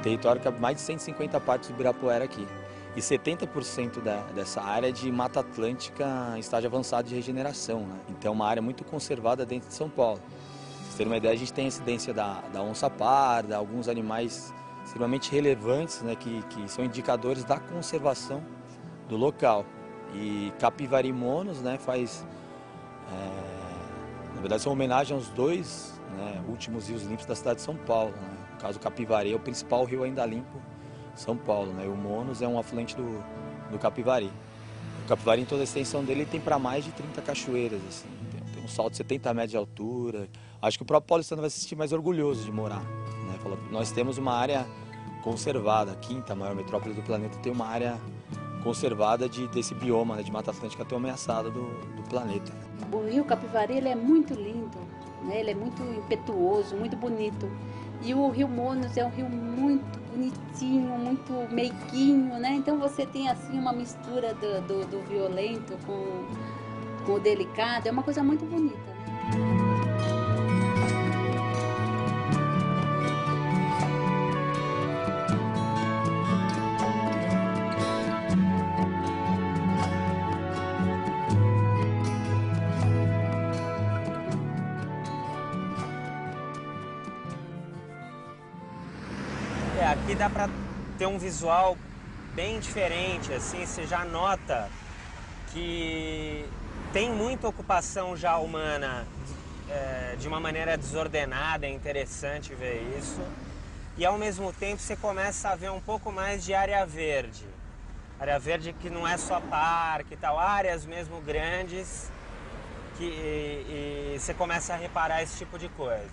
Território que é mais de 150 parques do Ibirapuera aqui. E 70% dessa área é de Mata Atlântica em estágio avançado de regeneração, né? Então é uma área muito conservada dentro de São Paulo. Pra vocês terem uma ideia, a gente tem a incidência da onça parda, alguns animais extremamente relevantes, né, que são indicadores da conservação do local. E Capivari Monos, né, na verdade são homenagem aos dois, né, últimos rios limpos da cidade de São Paulo, né? No caso, o Capivari é o principal rio ainda limpo de São Paulo, né? E o Monos é um afluente do Capivari. O Capivari, em toda a extensão dele, tem para mais de 30 cachoeiras, assim. Tem um salto de 70 metros de altura. Acho que o próprio paulistano vai se sentir mais orgulhoso de morar, né? Nós temos uma área conservada, a quinta maior metrópole do planeta tem uma área conservada desse bioma, né, de Mata Atlântica tão ameaçada do planeta. O rio Capivari, ele é muito lindo, né? Ele é muito impetuoso, muito bonito. E o rio Monos é um rio muito bonitinho, muito meiguinho, né? Então você tem assim uma mistura do violento com o delicado, é uma coisa muito bonita, né? Aqui dá para ter um visual bem diferente, assim, você já nota que tem muita ocupação já humana de uma maneira desordenada, é interessante ver isso. E ao mesmo tempo você começa a ver um pouco mais de área verde. Área verde que não é só parque e tal, áreas mesmo grandes e você começa a reparar esse tipo de coisa.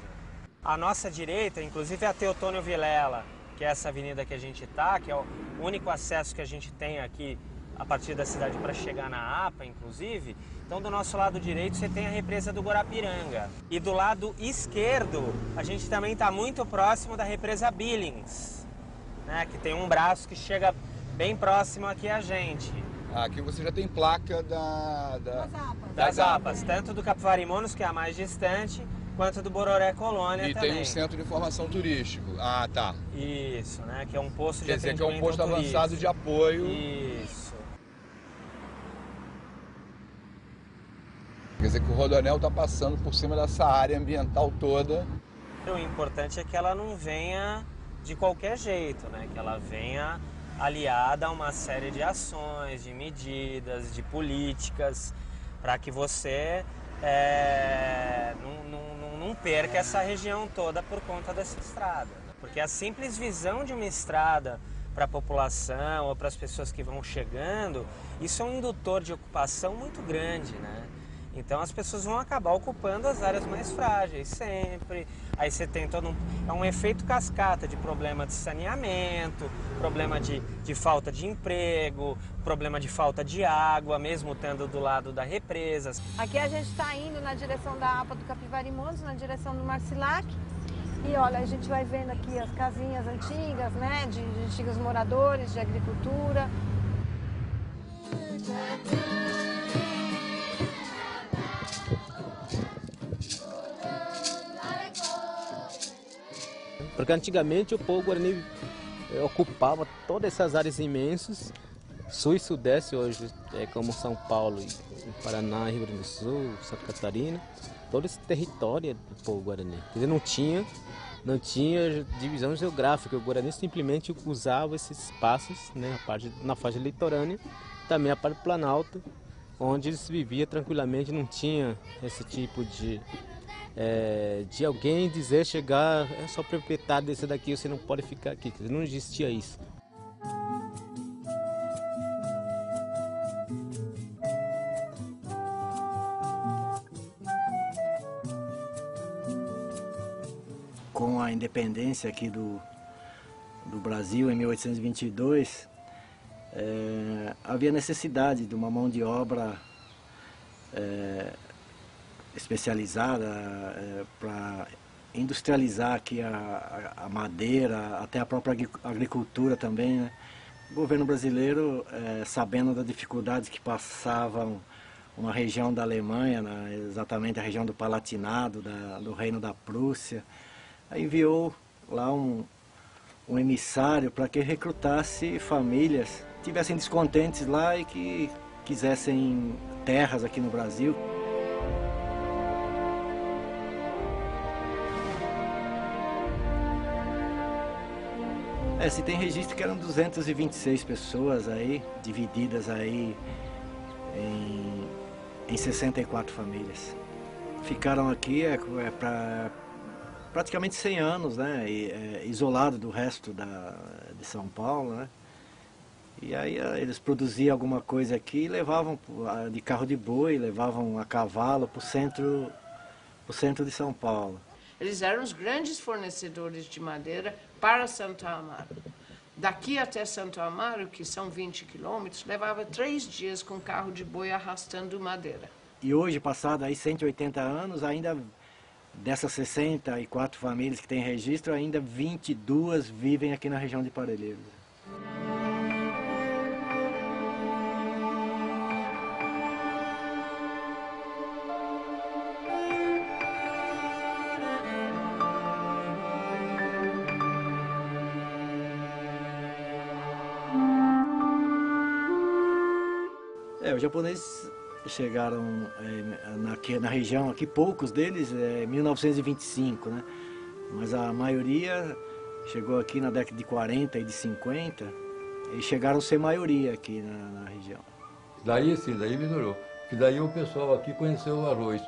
À nossa direita, inclusive, é a Teotônio Vilela, que é essa avenida que a gente está, que é o único acesso que a gente tem aqui a partir da cidade para chegar na APA, inclusive. Então, do nosso lado direito, você tem a represa do Guarapiranga. E do lado esquerdo, a gente também está muito próximo da represa Billings, né, que tem um braço que chega bem próximo aqui a gente. Aqui você já tem placa das APAs, tanto do Capivari Monos, que é a mais distante, quanto do Bororé Colônia e também. E tem um centro de informação turístico. Ah, tá. Isso, né? Que é um posto de atendimento. Quer dizer, que é um posto turístico avançado de apoio. Isso. Quer dizer que o Rodoanel está passando por cima dessa área ambiental toda. O importante é que ela não venha de qualquer jeito, né? Que ela venha aliada a uma série de ações, de medidas, de políticas, para que você não perca essa região toda por conta dessa estrada. Porque a simples visão de uma estrada para a população ou para as pessoas que vão chegando, isso é um indutor de ocupação muito grande, né? Então as pessoas vão acabar ocupando as áreas mais frágeis sempre. Aí você tem é um efeito cascata de problema de saneamento, problema de falta de emprego, problema de falta de água, mesmo estando do lado da represa. Aqui a gente está indo na direção da APA do Capivari Monos, na direção do Marcilac. E olha, a gente vai vendo aqui as casinhas antigas, né, de antigos moradores, de agricultura. Porque antigamente o povo guarani ocupava todas essas áreas imensas, sul e sudeste hoje, como São Paulo, Paraná, Rio Grande do Sul, Santa Catarina, todo esse território do povo guarani. Quer dizer, não tinha divisão geográfica, o Guarani simplesmente usava esses espaços, né, na faixa litorânea, também a parte do Planalto, onde eles viviam tranquilamente, não tinha esse tipo de alguém dizer, chegar, é só proprietário desse daqui, você não pode ficar aqui, quer dizer, não existia isso. Com a independência aqui do do Brasil, em 1822, havia necessidade de uma mão de obra especializada para industrializar aqui a madeira, até a própria agricultura também, né? O governo brasileiro, sabendo das dificuldades que passavam uma região da Alemanha, exatamente a região do Palatinado, do Reino da Prússia, enviou lá um emissário para que recrutasse famílias que tivessem descontentes lá e que quisessem terras aqui no Brasil. Se tem registro que eram 226 pessoas aí, divididas aí em 64 famílias. Ficaram aqui praticamente 100 anos, né, isolado do resto de São Paulo, né. E aí eles produziam alguma coisa aqui e levavam de carro de boi, levavam a cavalo para o centro de São Paulo. Eles eram os grandes fornecedores de madeira para Santo Amaro. Daqui até Santo Amaro, que são 20 quilômetros, levava 3 dias com carro de boi arrastando madeira. E hoje, passado aí 180 anos, ainda dessas 64 famílias que têm registro, ainda 22 vivem aqui na região de Parelheiros. Os japoneses chegaram na região aqui, poucos deles, em 1925, né? Mas a maioria chegou aqui na década de 40 e de 50 e chegaram a ser maioria aqui na região. Daí sim, daí melhorou. Que daí o pessoal aqui conheceu o arroz.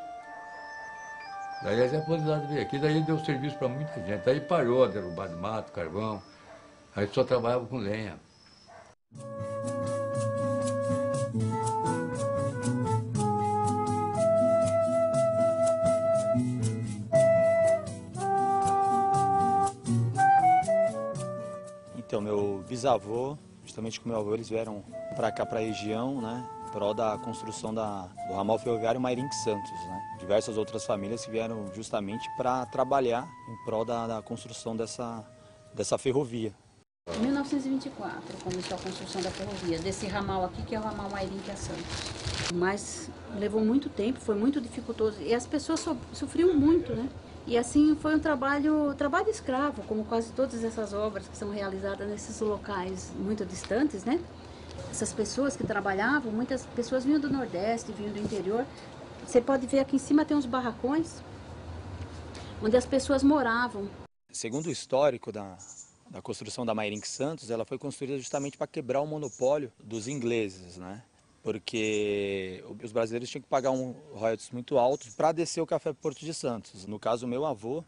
Daí as japoneses veio aqui, daí deu serviço para muita gente. Daí parou a derrubar de mato, carvão, aí só trabalhava com lenha. Então, meu bisavô, justamente com meu avô, eles vieram para cá, para a região, né, em prol da construção do ramal ferroviário Mairinque-Santos, né. Diversas outras famílias que vieram justamente para trabalhar em prol da construção dessa ferrovia. Em 1924 começou a construção da ferrovia, desse ramal aqui, que é o ramal Mairinque-Santos. Mas levou muito tempo, foi muito dificultoso e as pessoas sofriam muito, né? E assim foi um trabalho escravo, como quase todas essas obras que são realizadas nesses locais muito distantes, né? Essas pessoas que trabalhavam, muitas pessoas vinham do Nordeste, vinham do interior. Você pode ver aqui em cima tem uns barracões, onde as pessoas moravam. Segundo o histórico da construção da Mairinque-Santos, ela foi construída justamente para quebrar o monopólio dos ingleses, né? Porque os brasileiros tinham que pagar royalties muito altos para descer o café para Porto de Santos. No caso, meu avô,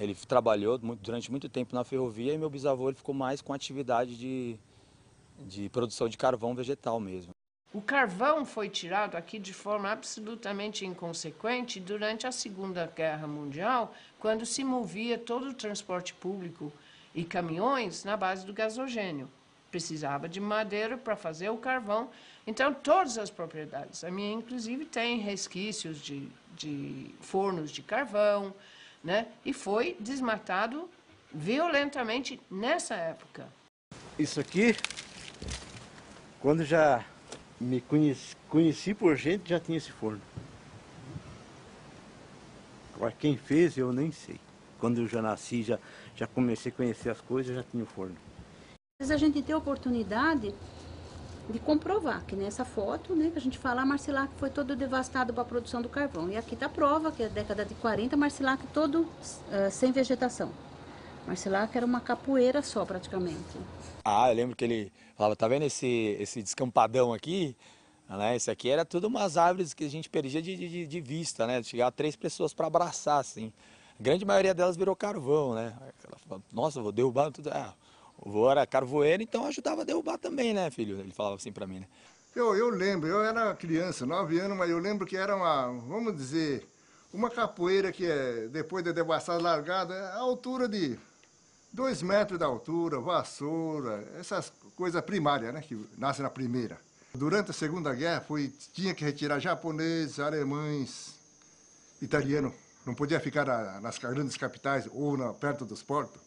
ele trabalhou durante muito tempo na ferrovia e meu bisavô ele ficou mais com atividade de produção de carvão vegetal mesmo. O carvão foi tirado aqui de forma absolutamente inconsequente durante a Segunda Guerra Mundial, quando se movia todo o transporte público e caminhões na base do gasogênio. Precisava de madeira para fazer o carvão. Então, todas as propriedades, a minha inclusive tem resquícios de fornos de carvão, né? E foi desmatado violentamente nessa época. Isso aqui, quando já me conheci por gente, já tinha esse forno. Agora, quem fez, eu nem sei. Quando eu já nasci, já comecei a conhecer as coisas, já tinha o forno. Às vezes a gente tem a oportunidade de comprovar que nessa foto, né, que a gente fala, a Marcilac foi todo devastado para a produção do carvão. E aqui está a prova, que é a década de 40, Marcilac todo sem vegetação. Marcilac era uma capoeira só, praticamente. Ah, eu lembro que ele falava, tá vendo esse descampadão aqui? Né? Esse aqui era tudo umas árvores que a gente perdia de vista, né? Chegava 3 pessoas para abraçar, assim. A grande maioria delas virou carvão, né? Ela falava, nossa, vou derrubar tudo. O vô era carvoeiro, então ajudava a derrubar também, né, filho? Ele falava assim pra mim, né? Eu lembro, eu era criança, 9 anos, mas eu lembro que era vamos dizer, uma capoeira que depois de devastada, largada, a altura de 2 metros de altura, vassoura, essas coisas primárias, né, que nascem na primeira. Durante a Segunda Guerra tinha que retirar japoneses, alemães, italianos. Não podia ficar nas grandes capitais ou perto dos portos.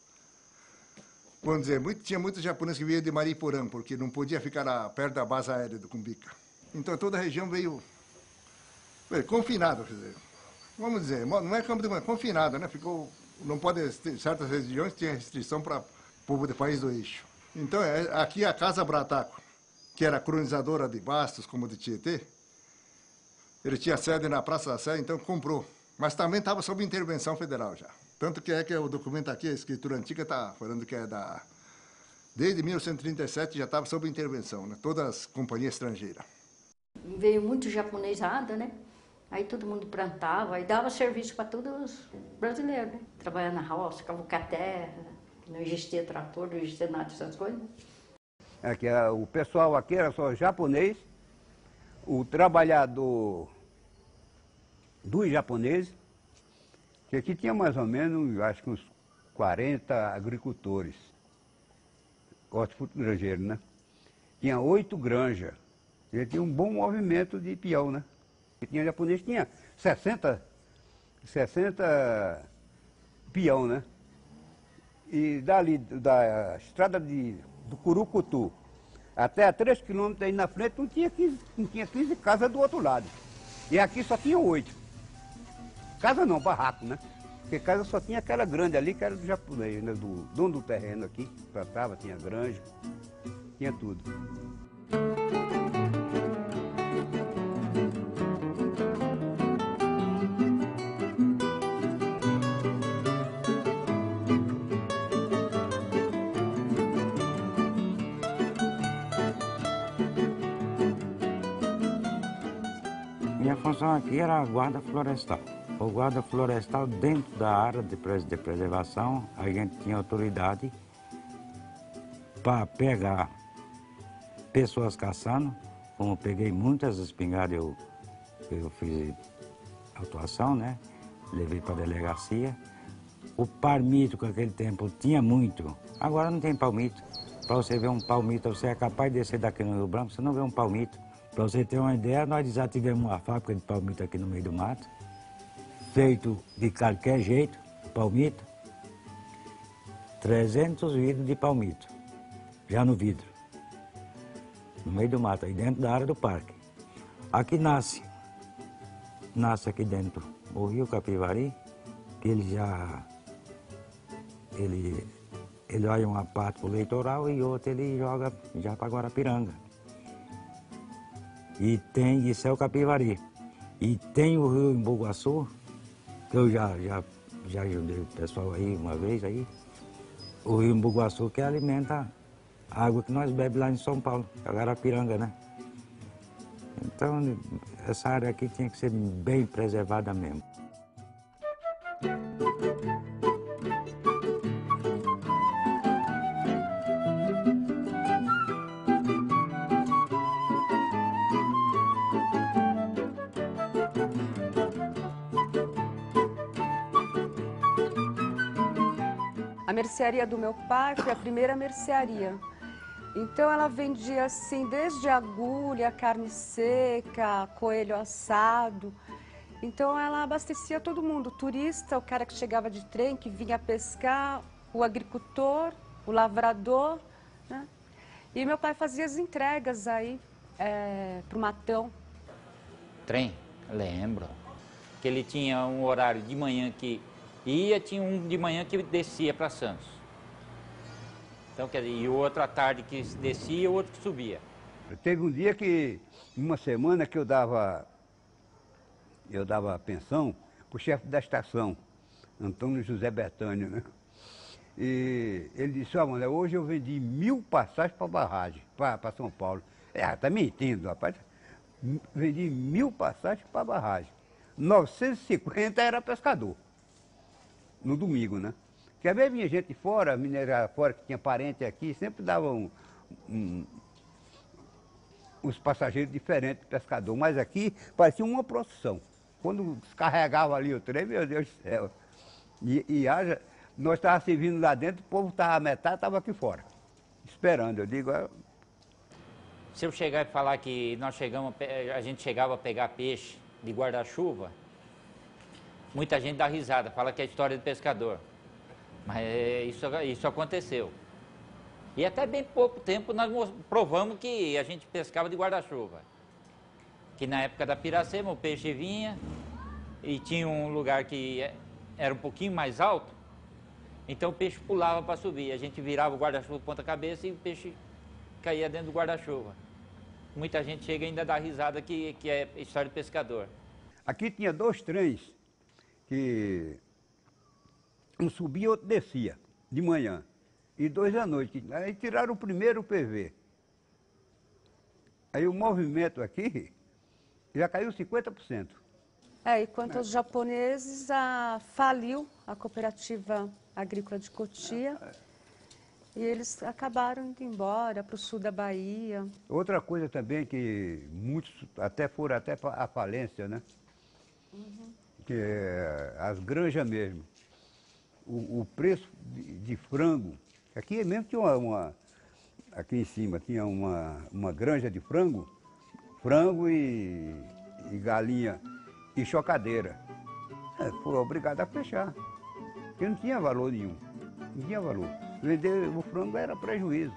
Vamos dizer, tinha muitos japoneses que vinham de Mariporã, porque não podia ficar perto da base aérea do Cumbica. Então toda a região veio confinada, quer dizer. Vamos dizer, não é campo de guerra, confinada, né? Ficou, não pode, certas regiões tinha restrição para o povo do país do eixo. Então aqui a Casa Brataco, que era colonizadora de Bastos, como de Tietê, ele tinha sede na Praça da Sé, então comprou. Mas também estava sob intervenção federal já. Tanto que o documento aqui, a escritura antiga, está falando que é desde 1937 já estava sob intervenção, né? Todas as companhias estrangeiras. Veio muito japonesada, né? Aí todo mundo plantava, aí dava serviço para todos os brasileiros, né? Trabalhando na roça, cavucar terra, não existia trator, não existia nada dessas coisas. Aqui, o pessoal aqui era só japonês, o trabalhador dos japoneses, que aqui tinha mais ou menos, acho que uns 40 agricultores, hortifruti granjeiro, né? Tinha 8 granjas, ele tinha um bom movimento de peão, né? E tinha japonês, tinha 60 peão, né? E dali, da estrada do Curucutu até a 3 quilômetros aí na frente, não tinha 15 casas do outro lado. E aqui só tinha 8. Casa não, barraco, né? Porque casa só tinha aquela grande ali, que era do japonês, né? Do dono do terreno aqui, plantava, tinha granja, tinha tudo. Minha função aqui era a guarda florestal. O guarda florestal, dentro da área de preservação, a gente tinha autoridade para pegar pessoas caçando, como eu peguei muitas espingardas, eu fiz autuação, né? Levei para a delegacia. O palmito, que naquele tempo tinha muito, agora não tem palmito. Para você ver um palmito, você é capaz de descer daqui no Rio Branco, você não vê um palmito. Para você ter uma ideia, nós desativamos uma fábrica de palmito aqui no meio do mato, feito de qualquer jeito, palmito, 300 vidros de palmito, já no vidro, no meio do mato, aí dentro da área do parque. Aqui nasce aqui dentro o rio Capivari, que ele olha uma parte para o litoral e outra ele joga já para Guarapiranga. E tem, isso é o Capivari. E tem o rio Embu-Guaçu, que eu já ajudei o pessoal aí uma vez aí. O rio Embu-Guaçu que alimenta a água que nós bebemos lá em São Paulo, Guarapiranga, né? Então, essa área aqui tinha que ser bem preservada mesmo. A mercearia do meu pai foi a primeira mercearia. Então ela vendia assim, desde agulha, carne seca, coelho assado. Então ela abastecia todo mundo, o turista, o cara que chegava de trem, que vinha pescar, o agricultor, o lavrador, né? E meu pai fazia as entregas aí pro Matão. Trem, lembro. Que ele tinha um horário de manhã que ia, tinha um de manhã que descia para Santos. Então, quer dizer, e o outro à tarde que descia e o outro que subia. Teve um dia que, uma semana que eu dava pensão para o chefe da estação, Antônio José Betânia, né? E ele disse, olha, hoje eu vendi 1000 passagens para barragem, para São Paulo. Tá mentindo, rapaz. Vendi 1000 passagens para barragem. 950 era pescador. No domingo, né? Porque às vezes vinha gente de fora, mineira fora, que tinha parente aqui, sempre davam uns passageiros diferentes de pescador. Mas aqui parecia uma procissão. Quando descarregava ali o trem, meu Deus do céu. E haja Nós estávamos servindo lá dentro, o povo estava, a metade estava aqui fora, esperando. Eu digo... Se eu chegar e falar que a gente chegava a pegar peixe de guarda-chuva, muita gente dá risada, fala que é a história do pescador. Mas isso aconteceu. E até bem pouco tempo nós provamos que a gente pescava de guarda-chuva. Que na época da Piracema o peixe vinha e tinha um lugar que era um pouquinho mais alto, então o peixe pulava para subir. A gente virava o guarda-chuva ponta cabeça e o peixe caía dentro do guarda-chuva. Muita gente chega e ainda dá risada que é história do pescador. Aqui tinha 2 trens que um subia e outro descia, de manhã, e 2 à noite. Aí tiraram o primeiro PV. Aí o movimento aqui já caiu 50%. E quanto aos japoneses, faliu a cooperativa agrícola de Cotia. E eles acabaram indo embora para o sul da Bahia. Outra coisa também que muitos até foram até a falência, né? Que é as granjas mesmo. O preço de frango, aqui mesmo tinha aqui em cima tinha uma granja de frango e galinha e chocadeira. Foram obrigados a fechar, porque não tinha valor nenhum, não tinha valor. Vender o frango era prejuízo,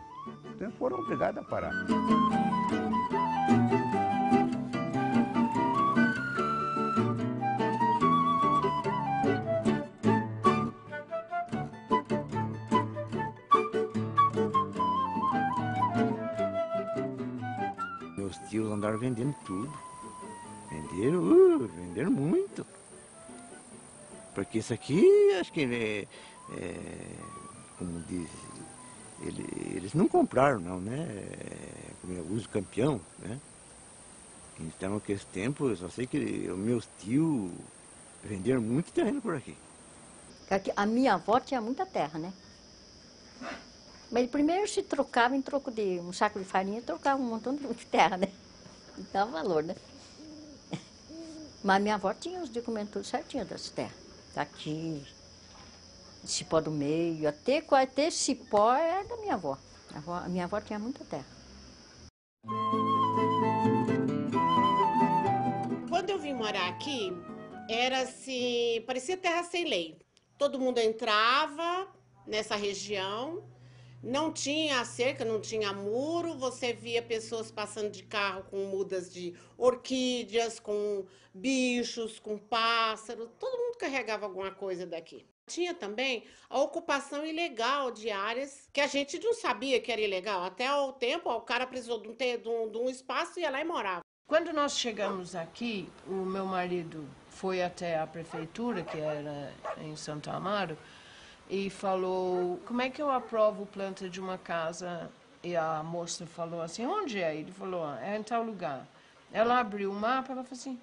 então foram obrigados a parar. Meus tios andaram vendendo tudo, venderam muito. Porque isso aqui, acho que como diz, eles não compraram não, né? Como eu uso campeão, né? Então, naquele tempo, eu só sei que os meus tios venderam muito terreno por aqui. A minha avó tinha muita terra, né? Mas primeiro se trocava em troco de um saco de farinha, trocava um montão de terra, né? Dava valor, né? Mas minha avó tinha os documentos tudo certinho das terras. Aqui, Cipó do Meio, até Cipó é da minha avó. A minha avó tinha muita terra. Quando eu vim morar aqui, era assim, parecia terra sem lei. Todo mundo entrava nessa região, não tinha cerca, não tinha muro, você via pessoas passando de carro com mudas de orquídeas, com bichos, com pássaros, todo mundo carregava alguma coisa daqui. Tinha também a ocupação ilegal de áreas que a gente não sabia que era ilegal. Até o tempo, o cara precisou de um espaço e ia lá e morava. Quando nós chegamos aqui, o meu marido foi até a prefeitura, que era em Santo Amaro, e falou, como é que eu aprovo planta de uma casa? E a moça falou assim, onde é? Ele falou, é em tal lugar. Ela abriu o mapa, ela falou assim,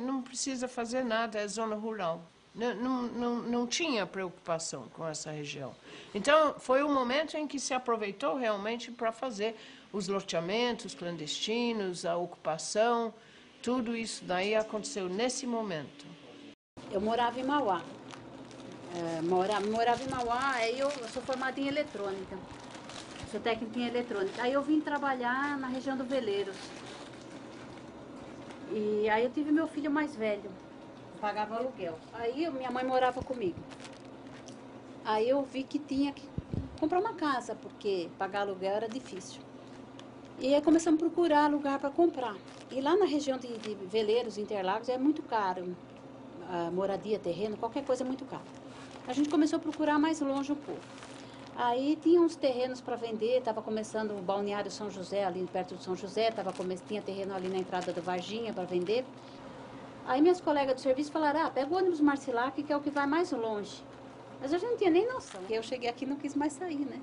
não precisa fazer nada, é zona rural. Não tinha preocupação com essa região. Então, foi o momento em que se aproveitou realmente para fazer os loteamentos clandestinos, a ocupação, tudo isso daí aconteceu nesse momento. Eu morava em Mauá. Morava em Mauá, aí eu sou formada em eletrônica, sou técnica em eletrônica. Aí eu vim trabalhar na região do Veleiros. E aí eu tive meu filho mais velho, pagava aluguel. Aí minha mãe morava comigo. Aí eu vi que tinha que comprar uma casa, porque pagar aluguel era difícil. E aí começamos a procurar lugar para comprar. E lá na região de Veleiros, Interlagos, é muito caro. A moradia, terreno, qualquer coisa é muito caro. A gente começou a procurar mais longe um pouco. Aí tinha uns terrenos para vender, estava começando o balneário São José, ali perto de São José, tinha terreno ali na entrada do Varginha para vender. Aí minhas colegas do serviço falaram, pega o ônibus Marcilac, que é o que vai mais longe. Mas eu já não tinha nem noção. Eu cheguei aqui e não quis mais sair, né?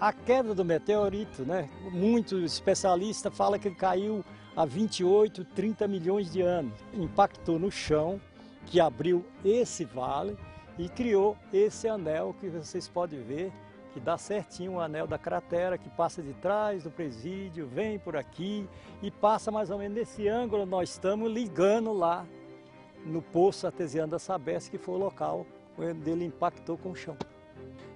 A queda do meteorito, né? Muitos especialistas falam que ele caiu há 28, 30 milhões de anos. Impactou no chão, que abriu esse vale, e criou esse anel que vocês podem ver, que dá certinho o anel da cratera, que passa de trás do presídio, vem por aqui e passa mais ou menos nesse ângulo. Nós estamos ligando lá no Poço Artesiano da Sabesp, que foi o local onde ele impactou com o chão.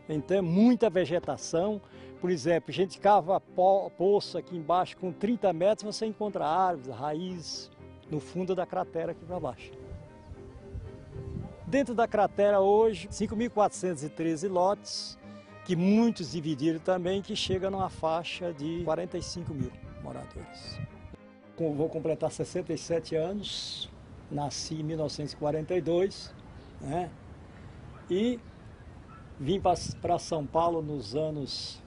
Então é muita vegetação. Por exemplo, a gente cava poço aqui embaixo com 30 metros, você encontra árvores, raízes no fundo da cratera aqui para baixo. Dentro da cratera hoje, 5.413 lotes, que muitos dividiram também, que chega numa faixa de 45 mil moradores. Vou completar 67 anos, nasci em 1942, né? E vim para São Paulo nos anos,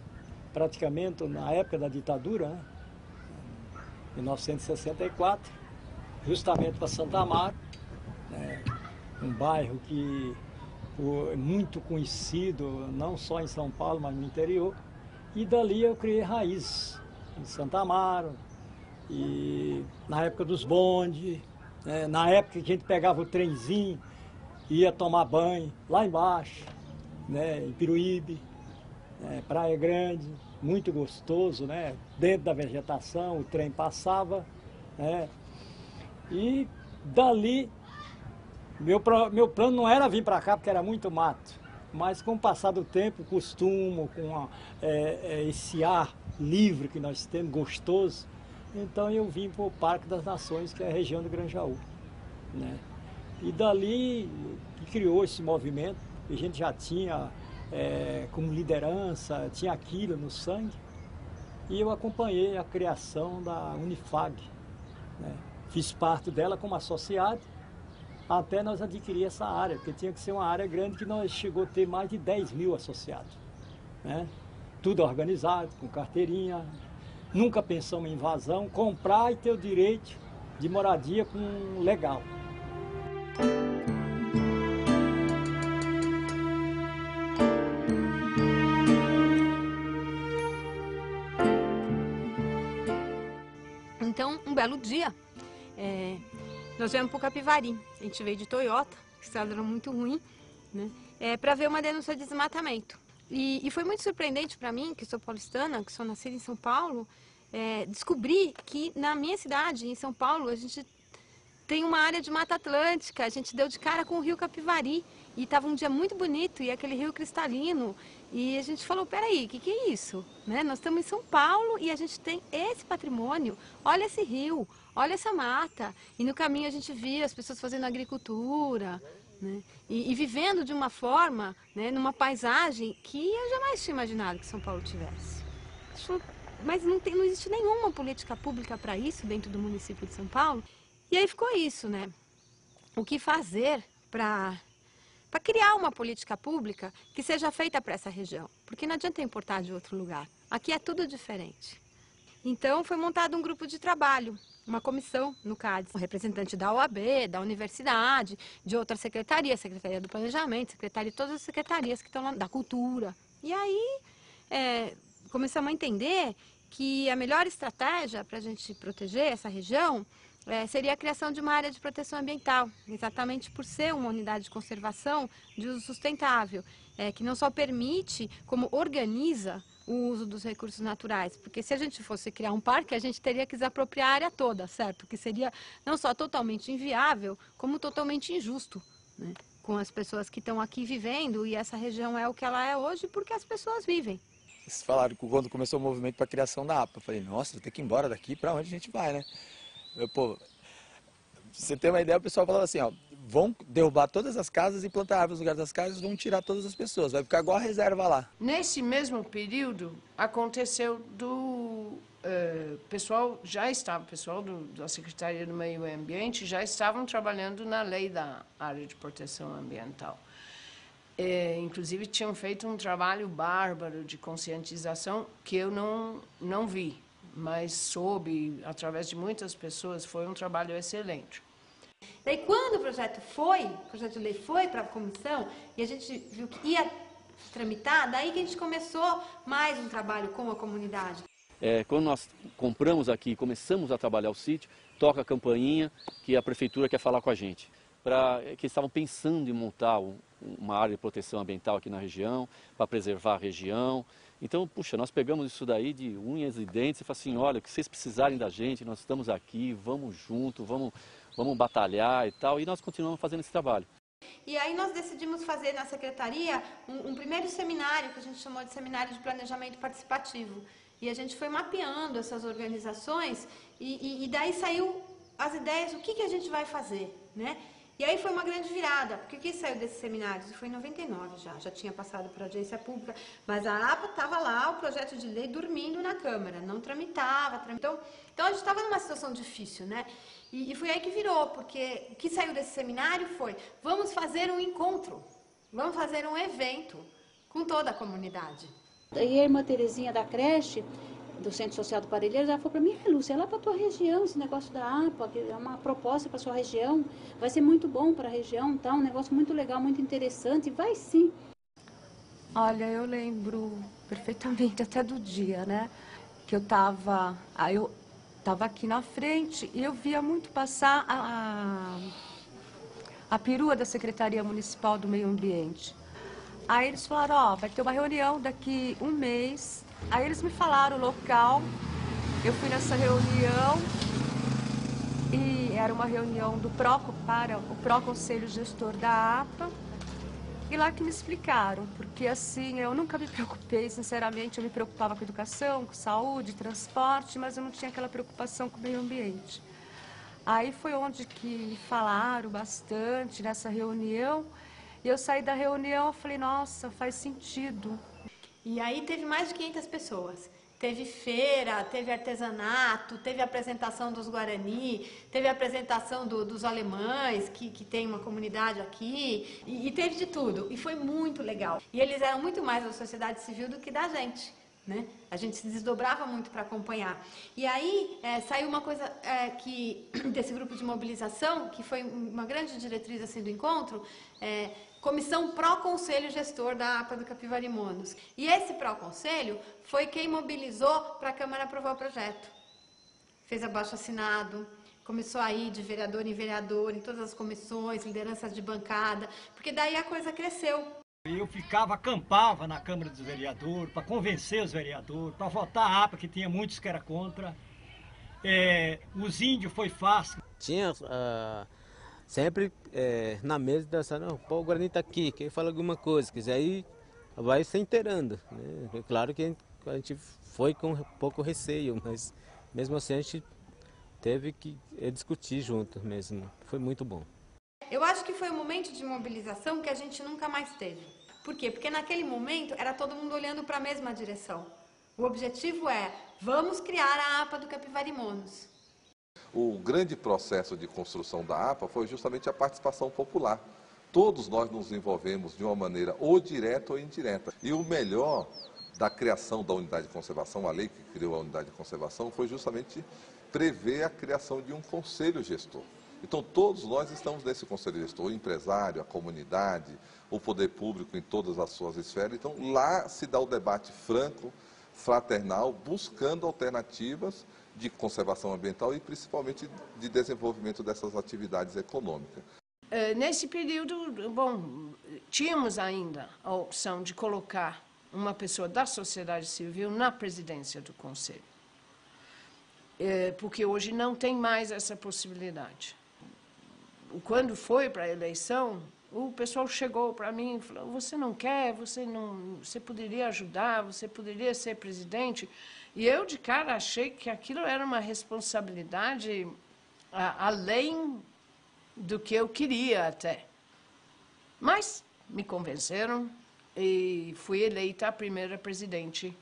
praticamente na época da ditadura, né? 1964, justamente para Santo Amaro, né? Um bairro que é muito conhecido, não só em São Paulo, mas no interior. E dali eu criei raízes em Santo Amaro, e na época dos bondes, né? Na época que a gente pegava o trenzinho, ia tomar banho lá embaixo, né? Em Piruíbe, né? Praia Grande, muito gostoso, né? Dentro da vegetação, o trem passava, né? E dali, meu plano não era vir para cá porque era muito mato, mas com o passar do tempo, costumo, com esse ar livre que nós temos, gostoso, então eu vim para o Parque das Nações, que é a região do Granjaú, né? E dali que criou esse movimento, a gente já tinha como liderança, tinha aquilo no sangue, e eu acompanhei a criação da Unifag, né? Fiz parte dela como associado, até nós adquirir essa área, porque tinha que ser uma área grande, que nós chegou a ter mais de 10 mil associados, né? Tudo organizado, com carteirinha, nunca pensamos em invasão, comprar e ter o direito de moradia com legal. Então, um belo dia, nós viemos para o Capivari. A gente veio de Toyota, que a estrada era muito ruim, né? Para ver uma denúncia de desmatamento. E foi muito surpreendente para mim, que sou paulistana, que sou nascida em São Paulo, descobrir que na minha cidade, em São Paulo, a gente tem uma área de Mata Atlântica. A gente deu de cara com o rio Capivari e estava um dia muito bonito, e aquele rio cristalino. E a gente falou, peraí, o que é isso? Né? Nós estamos em São Paulo e a gente tem esse patrimônio. Olha esse rio, olha essa mata. E no caminho a gente via as pessoas fazendo agricultura, né? E vivendo de uma forma, né, numa paisagem que eu jamais tinha imaginado que São Paulo tivesse. Mas não existe nenhuma política pública para isso dentro do município de São Paulo. E aí ficou isso, né? O que fazer para criar uma política pública que seja feita para essa região? Porque não adianta importar de outro lugar. Aqui é tudo diferente. Então foi montado um grupo de trabalho, uma comissão no CADES, um representante da OAB, da universidade, de outras secretarias, Secretaria do Planejamento, Secretaria de todas as secretarias que estão lá, da Cultura. E aí começamos a entender que a melhor estratégia para a gente proteger essa região seria a criação de uma área de proteção ambiental, exatamente por ser uma unidade de conservação de uso sustentável, que não só permite, como organiza o uso dos recursos naturais. Porque se a gente fosse criar um parque, a gente teria que desapropriar a área toda, certo? Que seria não só totalmente inviável, como totalmente injusto, né? Com as pessoas que estão aqui vivendo, e essa região é o que ela é hoje porque as pessoas vivem. Vocês falaram que quando começou o movimento para a criação da APA, eu falei, nossa, vou ter que ir embora daqui, para onde a gente vai, né? Pô, pra você ter uma ideia, o pessoal falava assim, ó, vão derrubar todas as casas e plantar árvores no lugar das casas, vão tirar todas as pessoas, vai ficar igual a reserva lá. Nesse mesmo período, aconteceu pessoal da Secretaria do Meio Ambiente já estavam trabalhando na lei da área de proteção ambiental. Inclusive, tinham feito um trabalho bárbaro de conscientização que eu não vi, mas soube, através de muitas pessoas, foi um trabalho excelente. Daí, quando o projeto de lei foi para a comissão, e a gente viu que ia tramitar, daí que a gente começou mais um trabalho com a comunidade. Quando nós compramos aqui, começamos a trabalhar o sítio, toca a campainha que a prefeitura quer falar com a gente. Que estavam pensando em montar uma área de proteção ambiental aqui na região, para preservar a região. Então, puxa, nós pegamos isso daí de unhas e dentes e falamos assim, olha, o que vocês precisarem da gente, nós estamos aqui, vamos junto, vamos batalhar e tal, e nós continuamos fazendo esse trabalho. E aí nós decidimos fazer na Secretaria um primeiro seminário, que a gente chamou de Seminário de Planejamento Participativo. E a gente foi mapeando essas organizações e daí saiu as ideias, o que a gente vai fazer, né? E aí foi uma grande virada, porque o que saiu desse seminário? Isso foi em 99 já tinha passado para a audiência pública, mas a APA estava lá, o projeto de lei dormindo na Câmara, não tramitava. Então a gente estava numa situação difícil, né? E foi aí que virou, porque o que saiu desse seminário foi, vamos fazer um encontro, vamos fazer um evento com toda a comunidade. E a irmã Terezinha da creche, do Centro Social do Parelheiros, ela falou para mim, Lúcia, é lá para a tua região, esse negócio da APA, que é uma proposta para a sua região, vai ser muito bom para a região, tá? Um negócio muito legal, muito interessante, vai sim. Olha, eu lembro perfeitamente até do dia, né? Que eu estava aqui na frente e eu via muito passar a perua da Secretaria Municipal do Meio Ambiente. Aí eles falaram, ó, vai ter uma reunião daqui um mês. Aí eles me falaram o local, eu fui nessa reunião e era uma reunião do PROCO para o Pró-Conselho Gestor da APA. E lá que me explicaram, porque assim, eu nunca me preocupei, sinceramente, eu me preocupava com educação, com saúde, transporte, mas eu não tinha aquela preocupação com o meio ambiente. Aí foi onde que me falaram bastante nessa reunião, e eu saí da reunião e falei, nossa, faz sentido. E aí teve mais de 500 pessoas. Teve feira, teve artesanato, teve apresentação dos Guarani, teve apresentação dos alemães, que tem uma comunidade aqui, e teve de tudo. E foi muito legal. E eles eram muito mais da sociedade civil do que da gente, né? A gente se desdobrava muito para acompanhar. E aí saiu uma coisa desse grupo de mobilização, que foi uma grande diretriz assim, do encontro, Comissão Pró-Conselho Gestor da APA do Capivari Monos. E esse Pró-Conselho foi quem mobilizou para a Câmara aprovar o projeto. Fez abaixo-assinado, começou a ir de vereador em vereador, em todas as comissões, lideranças de bancada, porque daí a coisa cresceu. Eu acampava na Câmara dos Vereadores, para convencer os vereadores, para votar a APA, que tinha muitos que eram contra. Os índios foi fácil. Tinha... sempre na mesa dançando, não, pô, o Guarani está aqui, quem fala alguma coisa, quiser aí vai se inteirando. Né? É claro que a gente foi com um pouco receio, mas mesmo assim a gente teve que discutir junto mesmo, foi muito bom. Eu acho que foi um momento de mobilização que a gente nunca mais teve. Por quê? Porque naquele momento era todo mundo olhando para a mesma direção. O objetivo vamos criar a APA do Capivari Monos. O grande processo de construção da APA foi justamente a participação popular. Todos nós nos envolvemos de uma maneira ou direta ou indireta. E o melhor da criação da unidade de conservação, a lei que criou a unidade de conservação, foi justamente prever a criação de um conselho gestor. Então todos nós estamos nesse conselho gestor, o empresário, a comunidade, o poder público em todas as suas esferas. Então lá se dá o debate franco, fraternal, buscando alternativas de conservação ambiental e principalmente de desenvolvimento dessas atividades econômicas. Nesse período, bom, tínhamos ainda a opção de colocar uma pessoa da sociedade civil na presidência do conselho, porque hoje não tem mais essa possibilidade. Quando foi para a eleição, o pessoal chegou para mim e falou, você não quer, você poderia ajudar, você poderia ser presidente. E eu, de cara, achei que aquilo era uma responsabilidade além do que eu queria até. Mas me convenceram e fui eleita a primeira presidente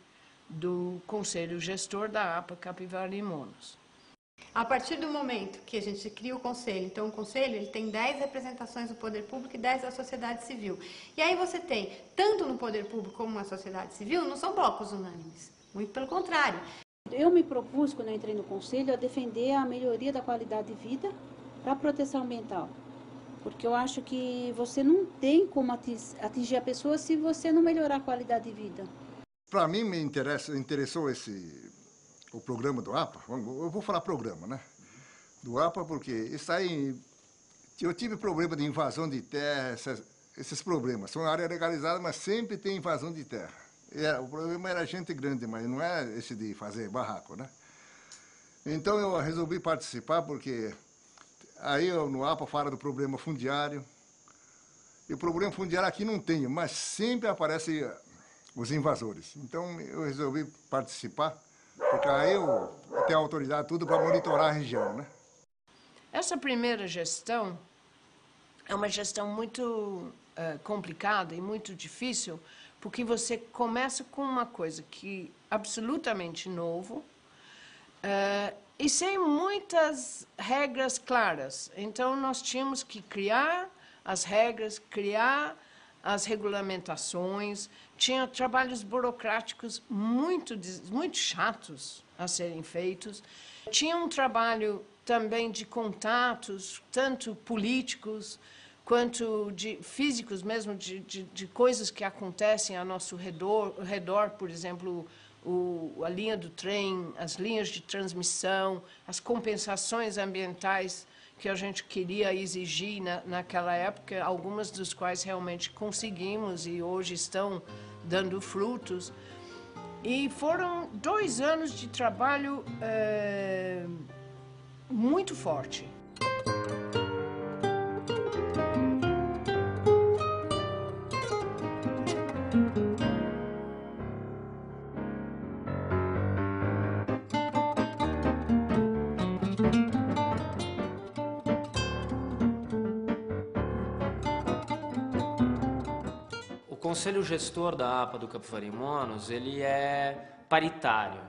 do Conselho Gestor da APA Capivari Monos. A partir do momento que a gente cria o conselho, então o conselho ele tem 10 representações do poder público e 10 da sociedade civil. E aí você tem, tanto no poder público como na sociedade civil, não são blocos unânimes, muito pelo contrário. Eu me propus, quando eu entrei no conselho, a defender a melhoria da qualidade de vida para a proteção ambiental. Porque eu acho que você não tem como atingir a pessoa se você não melhorar a qualidade de vida. Para mim, me interessou o programa do APA. Eu vou falar programa, né? Do APA, porque isso aí... Eu tive problema de invasão de terra, esses problemas. São áreas legalizadas, mas sempre tem invasão de terra. O problema era gente grande, mas não é esse de fazer barraco, né? Então eu resolvi participar porque aí eu, no APA fala do problema fundiário. E o problema fundiário aqui não tem, mas sempre aparecem os invasores. Então eu resolvi participar, porque aí eu tenho autoridade tudo para monitorar a região, né? Essa primeira gestão é uma gestão muito complicada e muito difícil, porque você começa com uma coisa que é absolutamente novo e sem muitas regras claras. Então, nós tínhamos que criar as regras, criar as regulamentações, tinha trabalhos burocráticos muito chatos a serem feitos, tinha um trabalho também de contatos, tanto políticos quanto de físicos mesmo, de coisas que acontecem ao nosso redor, por exemplo, a linha do trem, as linhas de transmissão, as compensações ambientais que a gente queria exigir naquela época, algumas dos quais realmente conseguimos e hoje estão dando frutos. E foram 2 anos de trabalho muito forte. O Conselho Gestor da APA do Capivari e Monos, ele é paritário.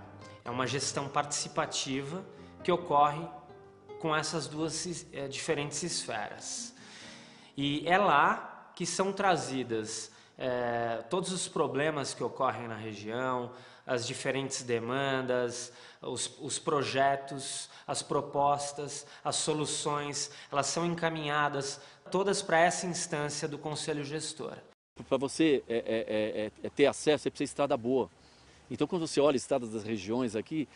É uma gestão participativa que ocorre com essas duas diferentes esferas. E é lá que são trazidas todos os problemas que ocorrem na região, as diferentes demandas, os projetos, as propostas, as soluções, elas são encaminhadas todas para essa instância do Conselho Gestor. Para você ter acesso, você precisa de estrada boa. Então, quando você olha estradas das regiões aqui,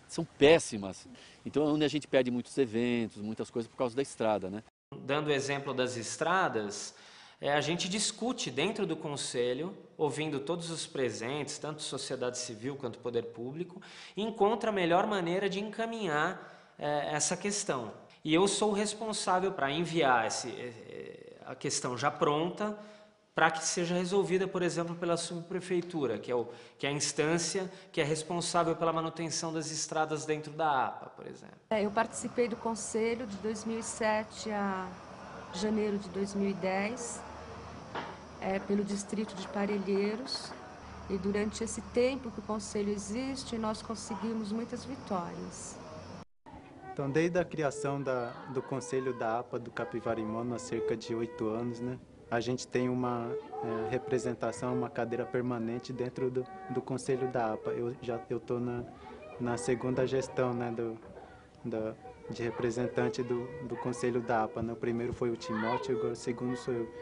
são péssimas. Então, é onde a gente perde muitos eventos, muitas coisas por causa da estrada, né? Dando o exemplo das estradas, a gente discute dentro do Conselho, ouvindo todos os presentes, tanto sociedade civil quanto poder público, e encontra a melhor maneira de encaminhar essa questão. E eu sou o responsável para enviar a questão já pronta, para que seja resolvida, por exemplo, pela subprefeitura, que é a instância que é responsável pela manutenção das estradas dentro da APA, por exemplo. Eu participei do Conselho de 2007 a janeiro de 2010, pelo distrito de Parelheiros, e durante esse tempo que o Conselho existe, nós conseguimos muitas vitórias. Então, desde a criação do Conselho da APA do Capivari e Monos, há cerca de 8 anos, né? A gente tem uma representação, uma cadeira permanente dentro do Conselho da APA. Eu estou na segunda gestão, né, de representante do Conselho da APA. Né? O primeiro foi o Timóteo, agora o segundo sou eu.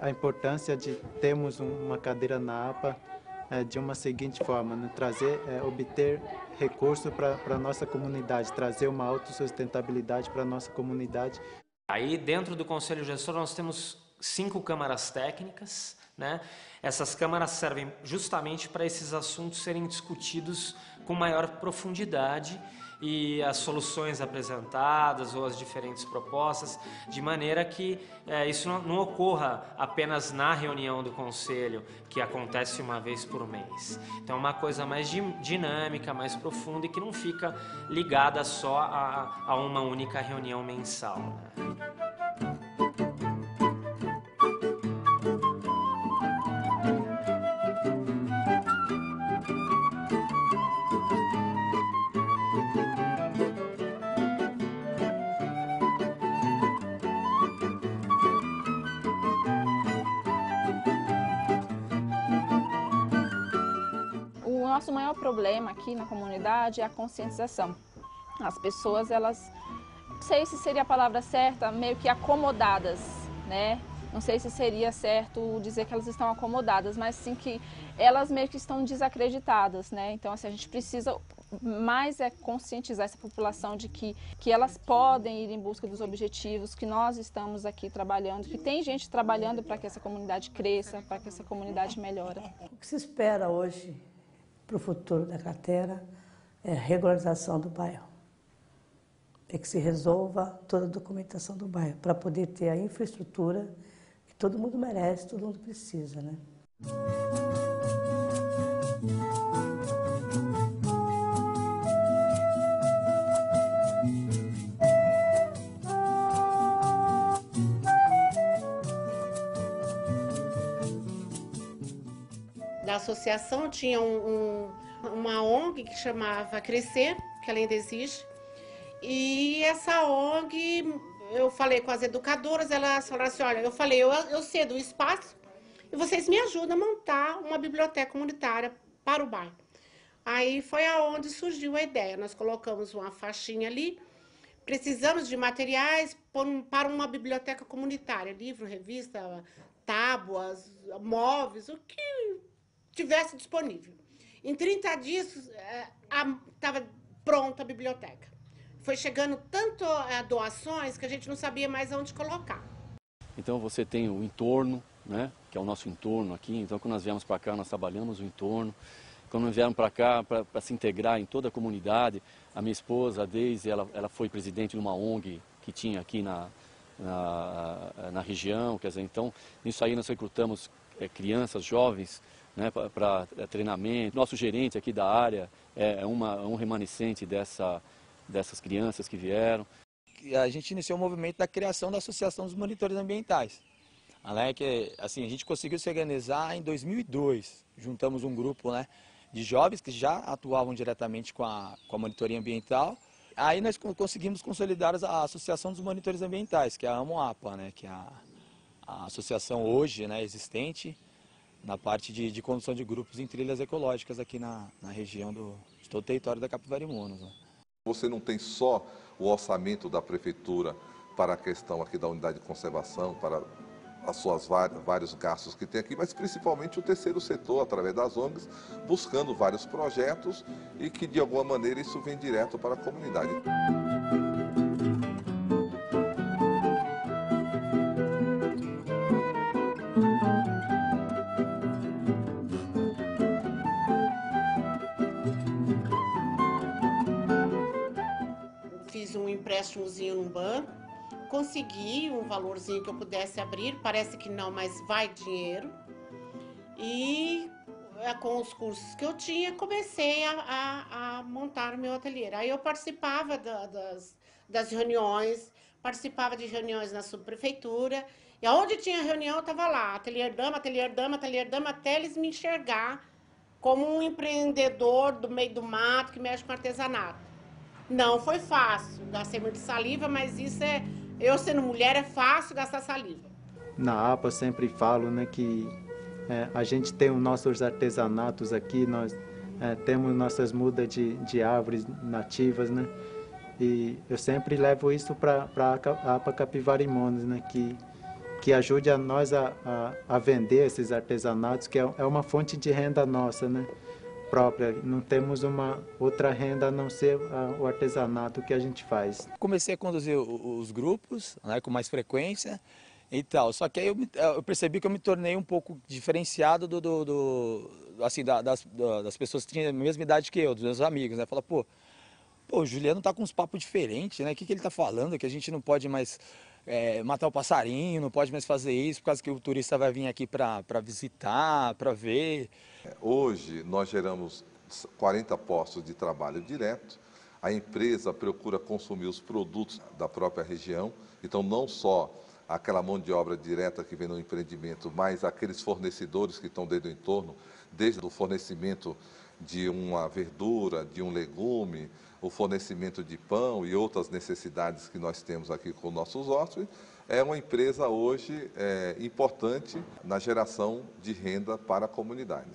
A importância de termos uma cadeira na APA de uma seguinte forma, né? Obter recurso para a nossa comunidade, trazer uma autossustentabilidade para a nossa comunidade. Aí, dentro do Conselho Gestor, nós temos 5 câmaras técnicas, né? Essas câmaras servem justamente para esses assuntos serem discutidos com maior profundidade e as soluções apresentadas ou as diferentes propostas, de maneira que isso não ocorra apenas na reunião do Conselho, que acontece uma vez por mês. Então é uma coisa mais dinâmica, mais profunda e que não fica ligada só a uma única reunião mensal, né? O nosso maior problema aqui na comunidade é a conscientização. As pessoas, elas, não sei se seria a palavra certa, meio que acomodadas, né? Não sei se seria certo dizer que elas estão acomodadas, mas sim que elas meio que estão desacreditadas, né? Então, assim, a gente precisa mais conscientizar essa população de que elas podem ir em busca dos objetivos, que nós estamos aqui trabalhando, que tem gente trabalhando para que essa comunidade cresça, para que essa comunidade melhore. O que se espera hoje para o futuro da cratera é a regularização do bairro. É que se resolva toda a documentação do bairro, para poder ter a infraestrutura que todo mundo merece, todo mundo precisa, né? Da associação tinha uma ONG que chamava Crescer, que ela ainda existe. E essa ONG, eu falei com as educadoras, elas falaram assim, olha, eu cedo o espaço e vocês me ajudam a montar uma biblioteca comunitária para o bairro. Aí foi aonde surgiu a ideia. Nós colocamos uma faixinha ali, precisamos de materiais para uma biblioteca comunitária, livro, revista, tábuas, móveis, o que tivesse disponível. Em 30 dias estava pronta a biblioteca. Foi chegando tanto doações que a gente não sabia mais onde colocar. Então você tem o entorno, né, que é o nosso entorno aqui. Então quando nós viemos para cá, nós trabalhamos o entorno. Quando nós viemos para cá, para se integrar em toda a comunidade, a minha esposa, a Deise, ela foi presidente de uma ONG que tinha aqui na região. Quer dizer, então, nisso aí nós recrutamos crianças, jovens, né, para treinamento. Nosso gerente aqui da área é um remanescente dessas crianças que vieram. A gente iniciou o movimento da criação da Associação dos Monitores Ambientais. Que, assim, a gente conseguiu se organizar em 2002. Juntamos um grupo, né, de jovens que já atuavam diretamente com a monitoria ambiental. Aí nós conseguimos consolidar a Associação dos Monitores Ambientais, que é a AMOAPA, né, que é a associação hoje, né, existente na parte de condução de grupos em trilhas ecológicas aqui na região de todo o território da Capivari Monos, né. Você não tem só o orçamento da prefeitura para a questão aqui da unidade de conservação, para as suas vários gastos que tem aqui, mas principalmente o terceiro setor, através das ONGs, buscando vários projetos e que de alguma maneira isso vem direto para a comunidade. Fiz um empréstimozinho no banco, consegui um valorzinho que eu pudesse abrir, parece que não, mas vai dinheiro. E com os cursos que eu tinha, comecei a montar o meu ateliê. Aí eu participava das reuniões, participava de reuniões na subprefeitura, e onde tinha reunião eu estava lá, ateliê dama, até eles me enxergar como um empreendedor do meio do mato que mexe com artesanato. Não foi fácil, gastei muito saliva, mas isso eu sendo mulher é fácil gastar saliva. Na APA eu sempre falo, né, que a gente tem os nossos artesanatos aqui, nós temos nossas mudas de árvores nativas, né, e eu sempre levo isso para a APA Capivari Monos, né, que ajude a nós a vender esses artesanatos, que é uma fonte de renda nossa, né, própria. Não temos uma outra renda a não ser o artesanato que a gente faz. Comecei a conduzir os grupos, né, com mais frequência e tal, só que aí eu percebi que eu me tornei um pouco diferenciado das pessoas que tinham a mesma idade que eu, dos meus amigos, né, fala, pô, o Juliano tá com uns papos diferentes, né, o que ele tá falando, que a gente não pode mais matar o passarinho, não pode mais fazer isso, por causa que o turista vai vir aqui para visitar, para ver. Hoje nós geramos 40 postos de trabalho direto, a empresa procura consumir os produtos da própria região, então não só aquela mão de obra direta que vem no empreendimento, mas aqueles fornecedores que estão dentro do entorno, desde o fornecimento de uma verdura, de um legume, o fornecimento de pão e outras necessidades que nós temos aqui com nossos hóspedes, é uma empresa hoje importante na geração de renda para a comunidade.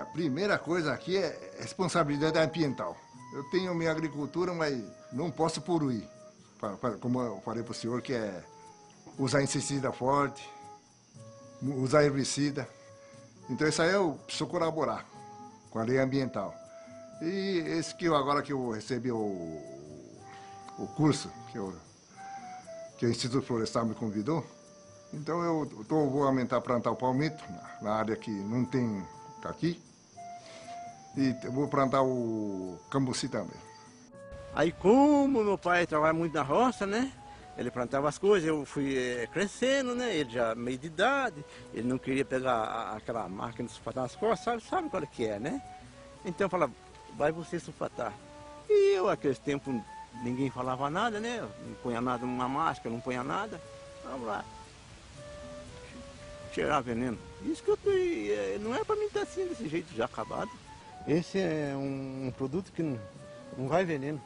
a primeira coisa aqui é responsabilidade ambiental. Eu tenho minha agricultura, mas não posso poluir. Como eu falei para o senhor, que é usar inseticida forte, usar herbicida. Então isso aí eu preciso colaborar com a lei ambiental. E esse que agora que eu recebi o curso, que o Instituto Florestal me convidou, então vou aumentar a plantar o palmito na área que não tem aqui. E vou plantar o cambuci também. Aí como meu pai trabalha muito na roça, né? Ele plantava as coisas, eu fui crescendo, né? Ele já meio de idade, ele não queria pegar aquela máquina de sulfatar nas costas, sabe qual que é, né? Então eu falava, vai você sulfatar. E eu, naquele tempo, ninguém falava nada, né? Não punha nada numa máscara, não punha nada. Vamos lá. Cheirar veneno. Isso que eu não é para mim estar assim, desse jeito, já acabado. Esse é um produto que não vai veneno.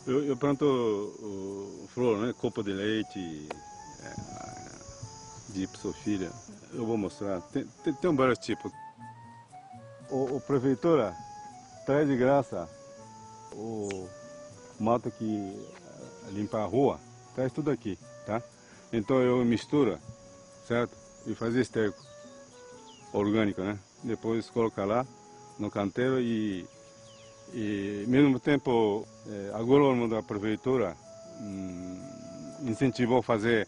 Eu planto flor, né? Copo de leite, de psofilha. Eu vou mostrar. Tem vários tipos. O prefeitura traz de graça o mato que limpa a rua, traz tudo aqui, tá? Então eu misturo, certo? E faz esterco orgânico, né? Depois coloca lá no canteiro e mesmo tempo agrônomo da prefeitura incentivou a fazer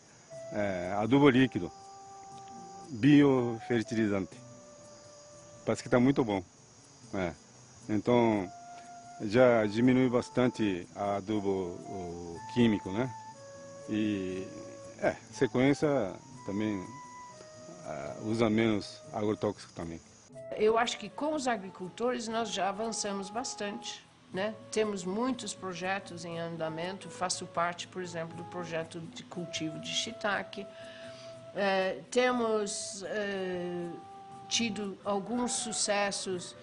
adubo líquido, biofertilizante. Parece que está muito bom. Então já diminui bastante a adubo químico, né? E sequência também usa menos agrotóxico também. Eu acho que com os agricultores nós já avançamos bastante, né? Temos muitos projetos em andamento, faço parte, por exemplo, do projeto de cultivo de shiitake. Temos tido alguns sucessos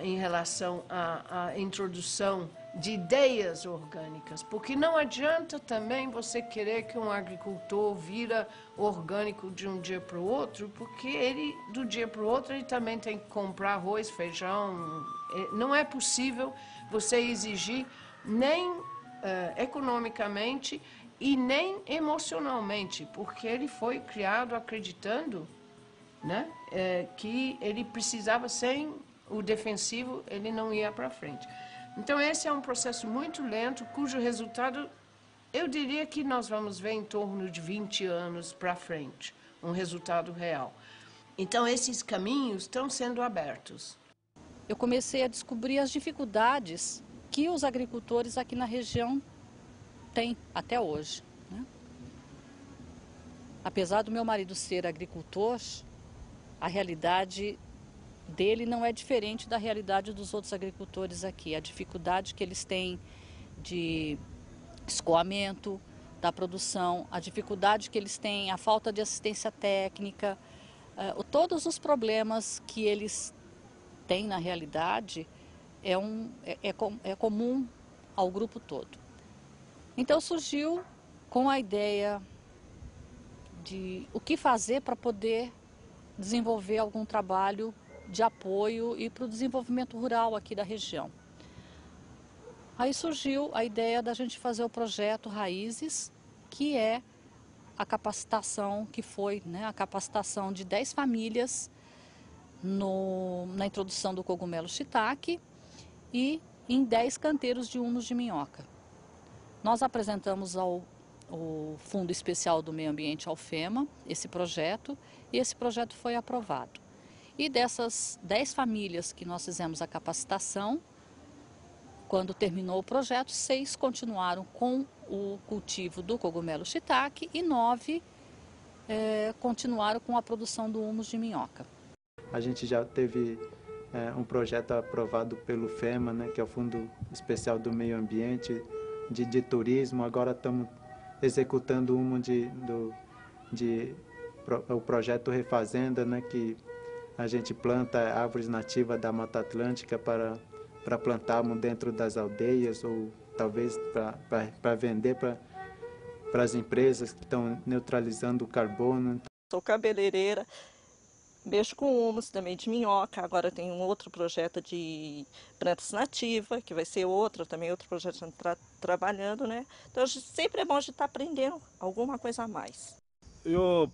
em relação à introdução de ideias orgânicas, porque não adianta também você querer que um agricultor vira orgânico de um dia para o outro, porque ele, do dia para o outro, ele também tem que comprar arroz, feijão. Não é possível você exigir nem economicamente e nem emocionalmente, porque ele foi criado acreditando, né, que ele precisava, sem o defensivo, ele não ia para frente. Então esse é um processo muito lento, cujo resultado, eu diria que nós vamos ver em torno de 20 anos para frente, um resultado real. Então esses caminhos estão sendo abertos. Eu comecei a descobrir as dificuldades que os agricultores aqui na região têm até hoje, né? Apesar do meu marido ser agricultor, a realidade dele não é diferente da realidade dos outros agricultores aqui. A dificuldade que eles têm de escoamento da produção, a dificuldade que eles têm, a falta de assistência técnica, todos os problemas que eles têm na realidade é comum ao grupo todo. Então surgiu com a ideia de o que fazer para poder desenvolver algum trabalho de apoio e para o desenvolvimento rural aqui da região. Aí surgiu a ideia da gente fazer o projeto Raízes, que é a capacitação, que foi, né, a capacitação de 10 famílias na introdução do cogumelo shiitake e em 10 canteiros de humus de minhoca. Nós apresentamos ao Fundo Especial do Meio Ambiente, ao FEMA, esse projeto, e esse projeto foi aprovado. E dessas 10 famílias que nós fizemos a capacitação, quando terminou o projeto, 6 continuaram com o cultivo do cogumelo shiitake e 9 continuaram com a produção do humus de minhoca. A gente já teve um projeto aprovado pelo FEMA, né, que é o Fundo Especial do Meio Ambiente, de turismo. Agora estamos executando o projeto Refazenda, né, que a gente planta árvores nativas da Mata Atlântica para plantarmos dentro das aldeias ou talvez para vender para as empresas que estão neutralizando o carbono. Sou cabeleireira, Mexo com humus também de minhoca, agora tem um outro projeto de plantas nativas, que vai ser outro projeto que estamos trabalhando, né? Então sempre é bom de estar aprendendo alguma coisa a mais. Eu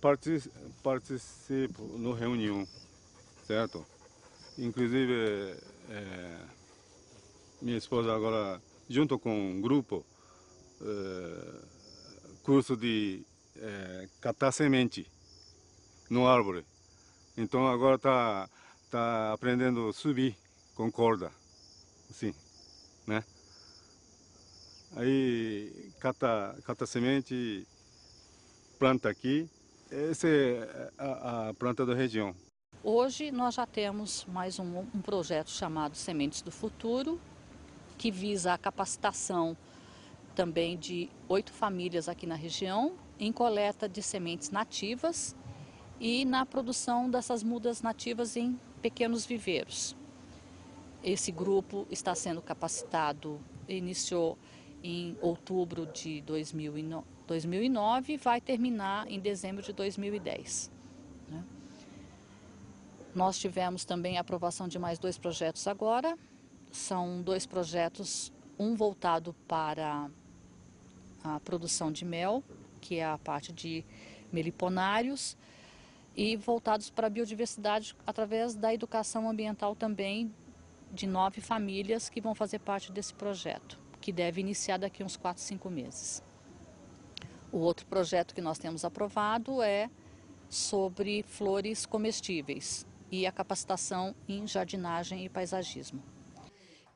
participo no reunião, certo? Inclusive, minha esposa agora, junto com um grupo, curso de catar semente no árvore. Então agora tá aprendendo a subir com corda, assim, né? Aí cata semente, planta aqui. Essa é a planta da região. Hoje nós já temos mais um projeto chamado Sementes do Futuro, que visa a capacitação também de 8 famílias aqui na região em coleta de sementes nativas e na produção dessas mudas nativas em pequenos viveiros. Esse grupo está sendo capacitado, iniciou em outubro de 2009 e vai terminar em dezembro de 2010. Né? Nós tivemos também a aprovação de mais 2 projetos agora. São 2 projetos, um voltado para a produção de mel, que é a parte de meliponários, e voltados para a biodiversidade através da educação ambiental também de 9 famílias que vão fazer parte desse projeto, que deve iniciar daqui a uns 4, 5 meses. O outro projeto que nós temos aprovado é sobre flores comestíveis e a capacitação em jardinagem e paisagismo.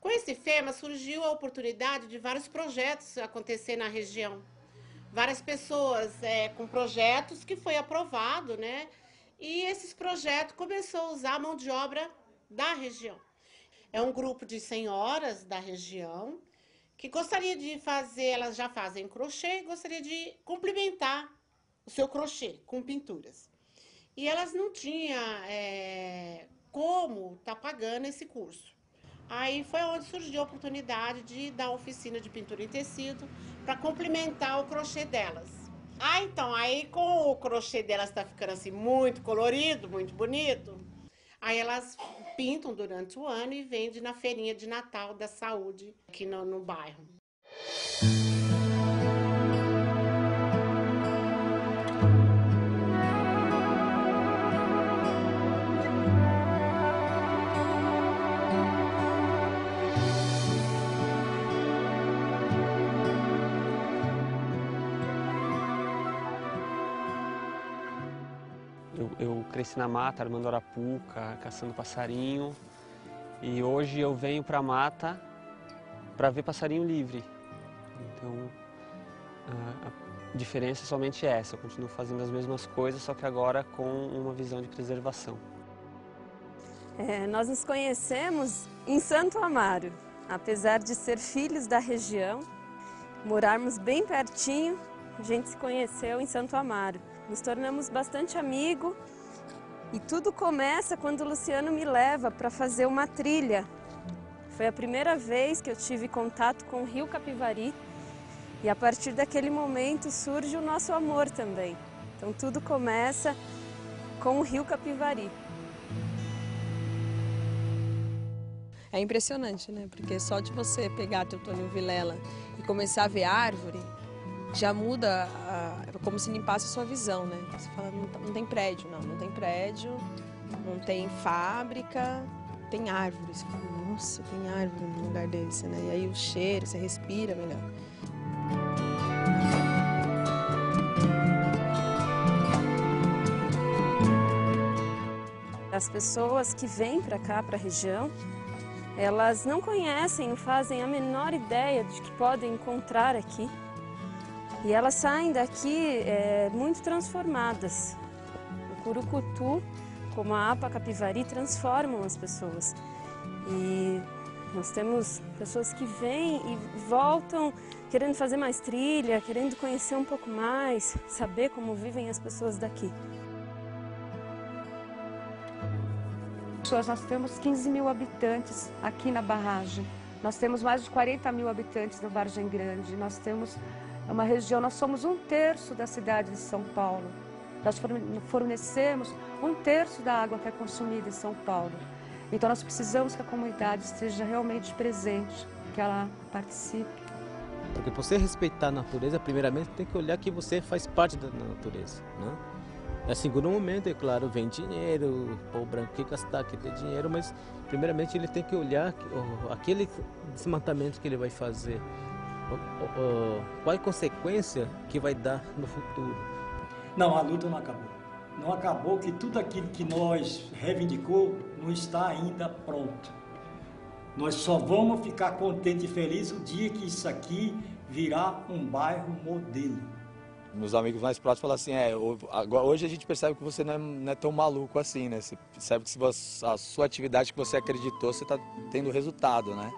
Com esse FEMA surgiu a oportunidade de vários projetos acontecer na região. Várias pessoas com projetos que foi aprovado, né? E esses projetos começou a usar a mão de obra da região. É um grupo de senhoras da região que gostaria de fazer, elas já fazem crochê, gostaria de complementar o seu crochê com pinturas. E elas não tinham como estar pagando esse curso. Aí foi onde surgiu a oportunidade de dar oficina de pintura em tecido para complementar o crochê delas. Então, aí com o crochê delas tá ficando assim muito colorido, muito bonito, aí elas pintam durante o ano e vendem na feirinha de Natal da Saúde aqui no bairro. Eu cresci na mata, armando arapuca, caçando passarinho, e hoje eu venho para a mata para ver passarinho livre. Então, a diferença é somente essa, eu continuo fazendo as mesmas coisas, só que agora com uma visão de preservação. Nós nos conhecemos em Santo Amaro, apesar de ser filhos da região, morarmos bem pertinho, a gente se conheceu em Santo Amaro. Nos tornamos bastante amigos e tudo começa quando o Luciano me leva para fazer uma trilha. Foi a primeira vez que eu tive contato com o Rio Capivari e a partir daquele momento surge o nosso amor também. Então tudo começa com o Rio Capivari. É impressionante, né? Porque só de você pegar Teutônio Vilela e começar a ver árvore, já muda, como se limpasse a sua visão, né? Você fala, não tem prédio, não tem prédio, não tem fábrica, tem árvore. Você fala, nossa, tem árvore num lugar desse, né? E aí o cheiro, você respira melhor. As pessoas que vêm para cá, para a região, elas não conhecem, não fazem a menor ideia de que podem encontrar aqui. E elas saem daqui muito transformadas. O curucutu, como a APA Capivari, transformam as pessoas. E nós temos pessoas que vêm e voltam querendo fazer mais trilha, querendo conhecer um pouco mais, saber como vivem as pessoas daqui. Nós temos 15 mil habitantes aqui na barragem. Nós temos mais de 40 mil habitantes na Vargem Grande. Nós temos uma região, nós somos 1/3 da cidade de São Paulo. Nós fornecemos 1/3 da água que é consumida em São Paulo. Então nós precisamos que a comunidade esteja realmente presente, que ela participe. Porque você respeitar a natureza, primeiramente tem que olhar que você faz parte da natureza, né? Em segundo momento, é claro, vem dinheiro, o povo branco quer gastar, quer ter dinheiro, mas primeiramente ele tem que olhar aquele desmatamento que ele vai fazer, qual é a consequência que vai dar no futuro. Não, a luta não acabou. Não acabou, que tudo aquilo que nós reivindicou não está ainda pronto. Nós só vamos ficar contentes e felizes o dia que isso aqui virar um bairro modelo. Meus amigos mais próximos falam assim, hoje a gente percebe que você não é tão maluco assim, né? Você percebe que a sua atividade que você acreditou, você está tendo resultado, né?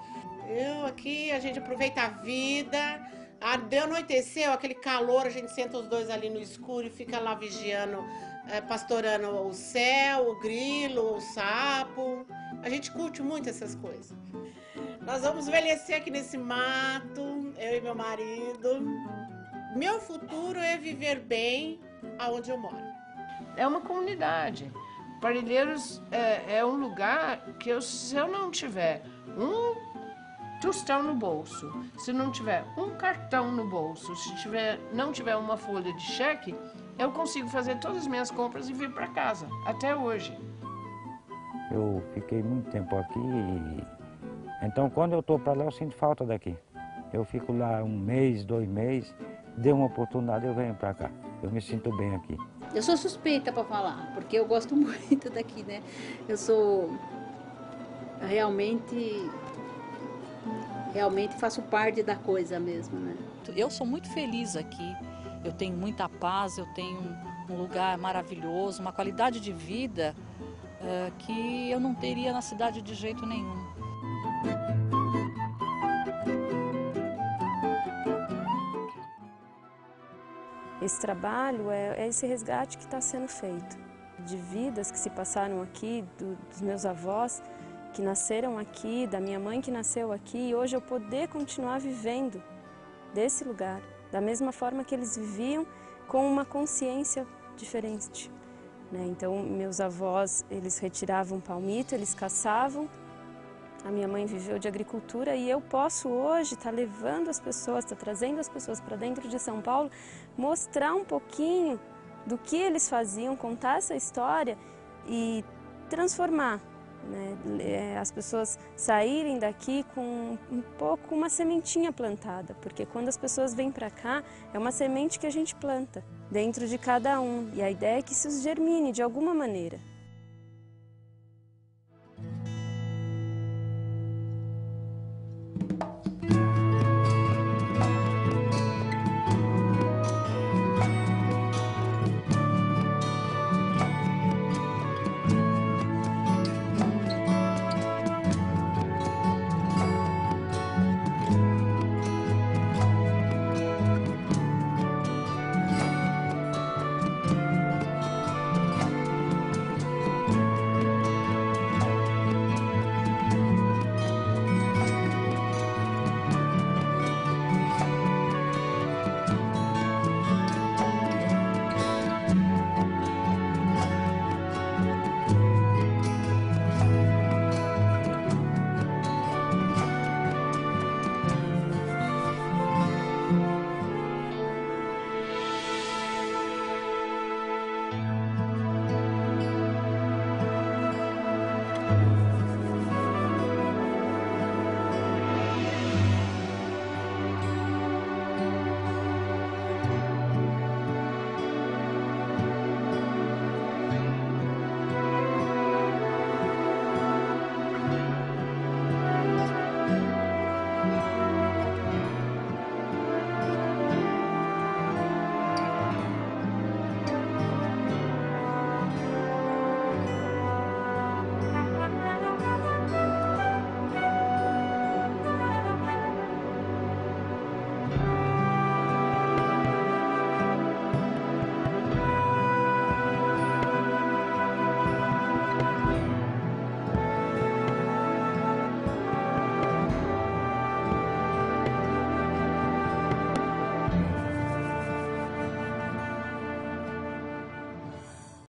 Aqui, a gente aproveita a vida, deu anoiteceu, aquele calor, a gente senta os dois ali no escuro e fica lá vigiando, pastorando o céu, o grilo, o sapo. A gente curte muito essas coisas. Nós vamos envelhecer aqui nesse mato, eu e meu marido. Meu futuro é viver bem aonde eu moro. É uma comunidade. Parelheiros é um lugar que se eu não tiver um tostão no bolso, se não tiver um cartão no bolso, se não tiver uma folha de cheque, eu consigo fazer todas as minhas compras e vir para casa, até hoje. Eu fiquei muito tempo aqui, então quando eu estou para lá eu sinto falta daqui. Eu fico lá 1 mês, 2 meses, dê uma oportunidade eu venho para cá. Eu me sinto bem aqui. Eu sou suspeita para falar, porque eu gosto muito daqui, né? Eu sou realmente faço parte da coisa mesmo, né? Eu sou muito feliz aqui, eu tenho muita paz, eu tenho um lugar maravilhoso, uma qualidade de vida que eu não teria na cidade de jeito nenhum. Esse trabalho é esse resgate que está sendo feito, de vidas que se passaram aqui, dos meus avós que nasceram aqui, da minha mãe que nasceu aqui, e hoje eu poder continuar vivendo desse lugar, da mesma forma que eles viviam, com uma consciência diferente, né? Então, meus avós, eles retiravam palmito, eles caçavam, a minha mãe viveu de agricultura e eu posso hoje estar levando as pessoas, trazendo as pessoas para dentro de São Paulo, mostrar um pouquinho do que eles faziam, contar essa história e transformar, né? As pessoas saírem daqui com uma sementinha plantada, porque quando as pessoas vêm para cá, é uma semente que a gente planta dentro de cada um e a ideia é que isso germine de alguma maneira.